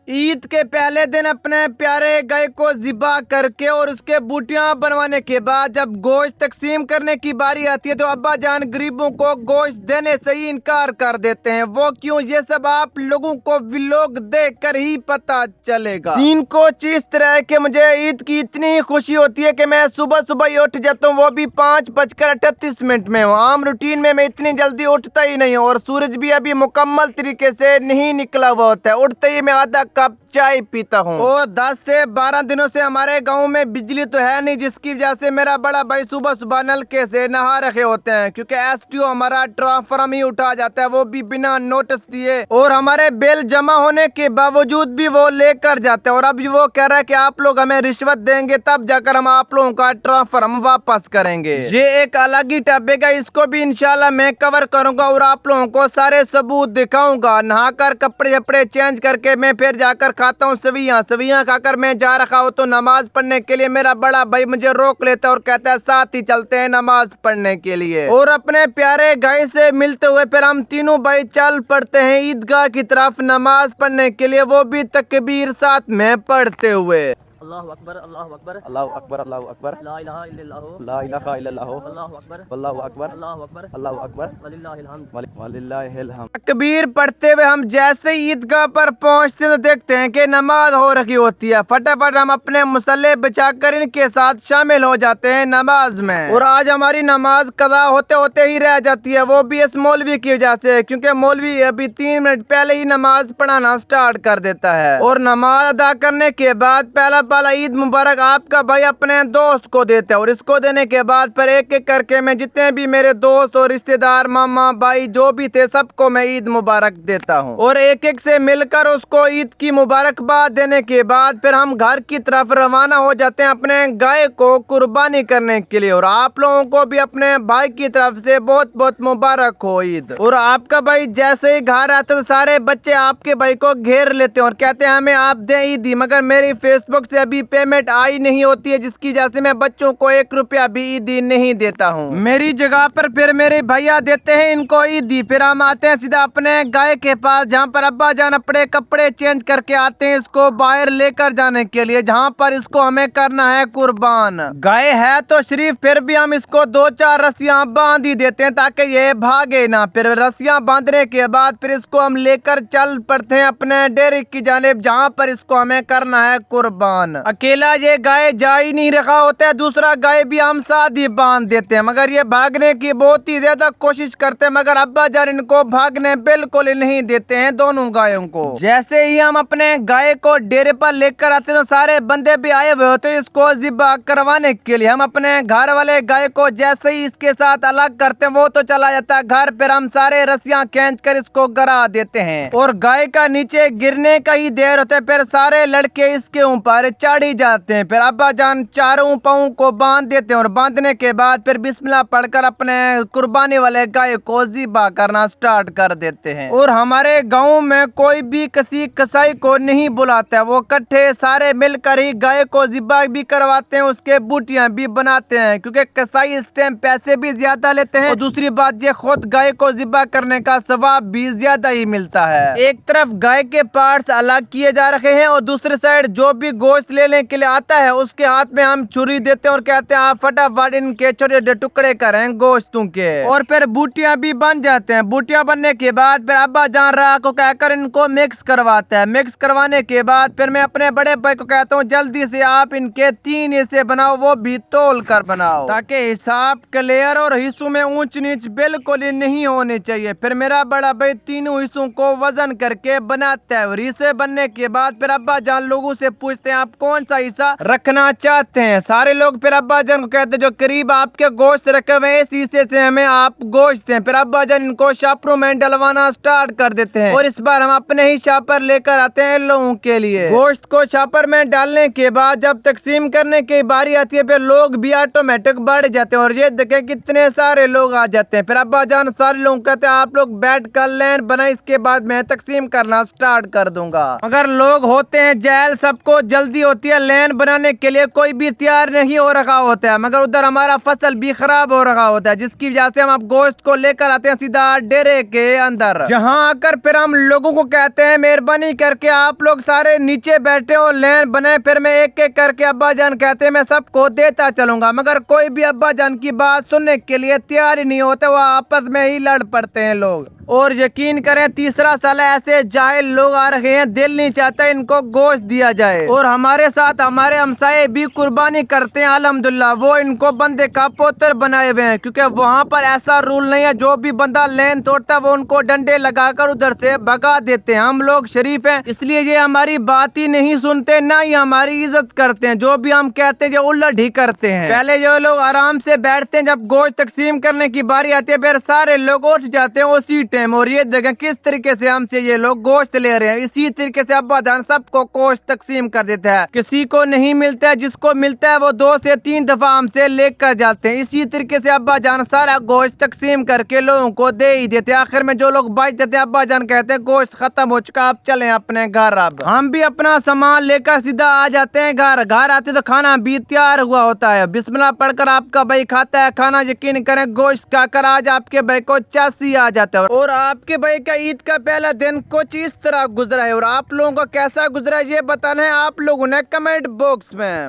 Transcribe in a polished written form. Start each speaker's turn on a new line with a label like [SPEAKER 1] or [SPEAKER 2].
[SPEAKER 1] ईद के पहले दिन अपने प्यारे गाय को ज़िबा करके और उसके बूटियां बनवाने के बाद जब गोश्त तकसीम करने की बारी आती है तो अब्बा जान गरीबों को गोश्त देने से ही इनकार कर देते हैं। वो क्यों, ये सब आप लोगों को व्लॉग देख कर ही पता चलेगा। सीन कुछ इस तरह है कि मुझे ईद की इतनी खुशी होती है कि मैं सुबह सुबह ही उठ जाता हूँ, वो भी 5:38 में। आम रूटीन में मैं इतनी जल्दी उठता ही नहीं हूँ और सूरज भी अभी मुकम्मल तरीके से नहीं निकला हुआ होता है। उठते ही मैं आधा कप चाय पीता हूँ। और 10 से 12 दिनों से हमारे गांव में बिजली तो है नहीं, जिसकी वजह से मेरा बड़ा भाई सुबह सुबह नलके से नहा रखे होते हैं, क्योंकि एसटीओ हमारा ट्रांसफार्मर ही उठा जाता है, वो भी बिना नोटिस दिए। और हमारे बिल जमा होने के बावजूद भी वो लेकर जाते हैं। और अब वो कह रहा है कि आप लोग हमें रिश्वत देंगे तब जाकर हम आप लोगों का ट्रांसफार्मर वापस करेंगे। ये एक अलग ही टॉपिक है, इसको भी इंशाल्लाह मैं कवर करूंगा और आप लोगों को सारे सबूत दिखाऊंगा। नहाकर कपड़े वपड़े चेंज करके मैं फिर जाकर खाता हूँ सवियां खाकर मैं जा रखा हूँ तो नमाज पढ़ने के लिए मेरा बड़ा भाई मुझे रोक लेता है और कहता है साथ ही चलते हैं नमाज पढ़ने के लिए। और अपने प्यारे गाय से मिलते हुए फिर हम तीनों भाई चल पड़ते हैं ईदगाह की तरफ नमाज पढ़ने के लिए, वो भी तकबीर साथ में पढ़ते हुए।
[SPEAKER 2] अल्लाहु अकबर अल्लाहु अकबर
[SPEAKER 3] अल्लाहु अकबर अल्लाहु अकबर
[SPEAKER 2] ला इलाहा इल्लल्लाह
[SPEAKER 3] ला इलाहा इल्लल्लाह
[SPEAKER 2] अल्लाहु अकबर
[SPEAKER 3] अल्लाहु अकबर
[SPEAKER 2] अल्लाहु अकबर
[SPEAKER 3] अल्लाहु अकबर
[SPEAKER 2] वलिल्लाहिल हम्द।
[SPEAKER 3] वलिल्लाहिल हम्द।
[SPEAKER 1] तकबीर पढ़ते हुए हम जैसे ही ईदगाह पर पहुंचते तो देखते हैं कि नमाज हो रखी होती है। फटाफट हम अपने मुसल्ले बिछाकर इनके साथ शामिल हो जाते हैं नमाज में। और आज हमारी नमाज कज़ा होते होते ही रह जाती है, वो भी इस मौलवी की वजह से, क्योंकि मौलवी अभी 3 मिनट पहले ही नमाज पढ़ाना स्टार्ट कर देता है। और नमाज अदा करने के बाद पहला ईद मुबारक आपका भाई अपने दोस्त को देता है। और इसको देने के बाद फिर एक एक करके मैं जितने भी मेरे दोस्त और रिश्तेदार मामा भाई जो भी थे सबको मैं ईद मुबारक देता हूँ। और एक एक से मिलकर उसको ईद की मुबारकबाद देने के बाद फिर हम घर की तरफ रवाना हो जाते हैं अपने गाय को कुर्बानी करने के लिए। और आप लोगों को भी अपने भाई की तरफ से बहुत बहुत मुबारक हो ईद। और आपका भाई जैसे ही घर आता है तो सारे बच्चे आपके भाई को घेर लेते हैं और कहते हैं हमें आप दें ईदी, मगर मेरी फेसबुक से अभी पेमेंट आई नहीं होती है, जिसकी वजह से मैं बच्चों को 1 रुपया भी ईदी नहीं देता हूँ। मेरी जगह पर फिर मेरे भैया देते हैं इनको ईदी। फिर हम आते हैं सीधा अपने गाय के पास, जहाँ पर अब्बा जान अपने कपड़े चेंज करके आते हैं इसको बाहर लेकर जाने के लिए, जहाँ पर इसको हमें करना है कुर्बान। गाय है तो शरीफ, फिर भी हम इसको 2-4 रस्सियाँ बांध ही देते हैं ताकि ये भागे ना। फिर रस्सियाँ बांधने के बाद फिर इसको हम लेकर चल पड़ते हैं अपने डेयरी की जानिब, जहाँ पर इसको हमें करना है कुर्बान। अकेला ये गाय जा ही नहीं रखा होता है, दूसरा गाय भी हम साथ ही बांध देते हैं, मगर ये भागने की बहुत ही ज्यादा कोशिश करते हैं, मगर अब्बा जान इनको भागने बिल्कुल ही नहीं देते हैं दोनों गायों को। जैसे ही हम अपने गाय को डेरे पर लेकर आते हैं तो सारे बंदे भी आए हुए होते हैं इसको ज़िबा करवाने के लिए। हम अपने घर वाले गाय को जैसे ही इसके साथ अलग करते हैं वो तो चला जाता है घर, फिर हम सारे रस्सियां खींच कर इसको गिरा देते हैं और गाय का नीचे गिरने का ही देर होता है, फिर सारे लड़के इसके ऊपर चढ़ ही जाते हैं। फिर अब्बा जान चारों पाँव को बांध देते हैं और बांधने के बाद फिर बिस्मिल्लाह पढ़कर अपने कुर्बानी वाले गाय को ज़िबा करना स्टार्ट कर देते हैं। और हमारे गांव में कोई भी किसी कसाई को नहीं बुलाता है, वो इकट्ठे सारे मिलकर ही गाय को ज़िबा भी करवाते हैं, उसके बूटियां भी बनाते हैं, क्योंकि कसाई इस टाइम पैसे भी ज्यादा लेते हैं और दूसरी बात ये खुद गाय को ज़िबा करने का सवाब भी ज्यादा ही मिलता है। एक तरफ गाय के पार्ट्स अलग किए जा रहे हैं और दूसरी साइड जो भी गोश्त लेने के लिए आता है उसके हाथ में हम छुरी देते हैं और कहते हैं आप फटाफट इनके छोटे छोटे टुकड़े करें गोश्तों के। और फिर बूटियां भी बन जाते हैं। बूटियां बनने के बाद फिर अब्बा जान रहा को कहकर इनको मिक्स करवाता है। मिक्स करवाने के बाद फिर मैं अपने बड़े भाई को कहता हूँ जल्दी से आप इनके 3 हिस्से बनाओ, वो भी तोल कर बनाओ, ताकि हिसाब क्लियर और हिस्सों में ऊंच नीच बिल्कुल ही नहीं होने चाहिए। फिर मेरा बड़ा भाई तीनों हिस्सों को वजन करके बनाता है और हिस्से बनने के बाद फिर अब्बा जान लोगों से पूछते हैं आप कौन सा हिस्सा रखना चाहते हैं। सारे लोग फिर अब्बा जान को कहते हैं जो करीब आपके गोश्त रखे हुए इस हिस्से से हमें आप गोश्त दें। फिर अब्बा जान इनको शापरों में डलवाना स्टार्ट कर देते हैं और इस बार हम अपने ही शापर लेकर आते हैं लोगों के लिए। गोश्त को शापर में डालने के बाद जब तकसीम करने की बारी आती है फिर लोग भी ऑटोमेटिक बढ़ जाते हैं और ये देखें कितने सारे लोग आ जाते हैं। फिर अब्बा जान सारे लोग कहते हैं आप लोग बैठ कर लाइन बनाए, इसके बाद मैं तकसीम करना स्टार्ट कर दूंगा। अगर लोग होते हैं जहल सबको जल्दी शादी होती है लेन बनाने के लिए कोई भी तैयार नहीं हो रखा होता है, मगर उधर हमारा फसल भी खराब हो रखा होता है, जिसकी वजह से हम अब गोश्त को लेकर आते हैं सीधा डेरे के अंदर। जहाँ आकर फिर हम लोगों को कहते हैं मेहरबानी करके आप लोग सारे नीचे बैठे और लेन बने। फिर मैं एक एक करके अब्बा जान कहते हैं मैं सबको देता चलूंगा, मगर कोई भी अब्बा जान की बात सुनने के लिए तैयार ही नहीं होते, वो आपस में ही लड़ पड़ते हैं लोग। और यकीन करें तीसरा साल ऐसे जाहिल लोग आ रहे हैं, दिल नहीं चाहता इनको गोश्त दिया जाए। और हमारे साथ हमारे हमसाये भी कुर्बानी करते हैं अल्हम्दुलिल्लाह, वो इनको बंदे का पोतर बनाए हुए हैं, क्योंकि वहाँ पर ऐसा रूल नहीं है जो भी बंदा लेन तोड़ता है वो उनको डंडे लगाकर उधर से भगा देते हैं। हम लोग शरीफ हैं इसलिए ये हमारी बात ही नहीं सुनते, ना ही हमारी इज्जत करते हैं, जो भी हम कहते हैं ये उल्ट ही करते हैं। पहले जो लोग आराम से बैठते हैं, जब गोश्त तकसीम करने की बारी आती है फिर सारे लोग उठ जाते हैं उसी टाइम। और ये जगह किस तरीके से हमसे ये लोग गोश्त ले रहे हैं, इसी तरीके से अब्बा जान सबको गोश्त तकसीम कर देता है। किसी को नहीं मिलता है, जिसको मिलता है वो 2 से 3 दफा हमसे लेकर जाते हैं। इसी तरीके से अब्बा जान सारा गोश्त तकसीम करके लोगों को दे ही देते हैं। आखिर में जो लोग बच देते हैं अब्बा जान कहते हैं गोश्त खत्म हो चुका, अब चलें अपने घर। अब हम भी अपना सामान लेकर सीधा आ जाते हैं घर। घर आते तो खाना भी तैयार हुआ होता है, बिस्मिल्लाह पढ़कर आपका भाई खाता है खाना। यकीन करें गोश्त खाकर आज आपके भाई को चासी आ जाता है। और आपके भाई का ईद का पहला दिन कुछ इस तरह गुजरा है, और आप लोगों को कैसा गुजरा ये बताना है आप लोगों ने कमेंट बॉक्स में।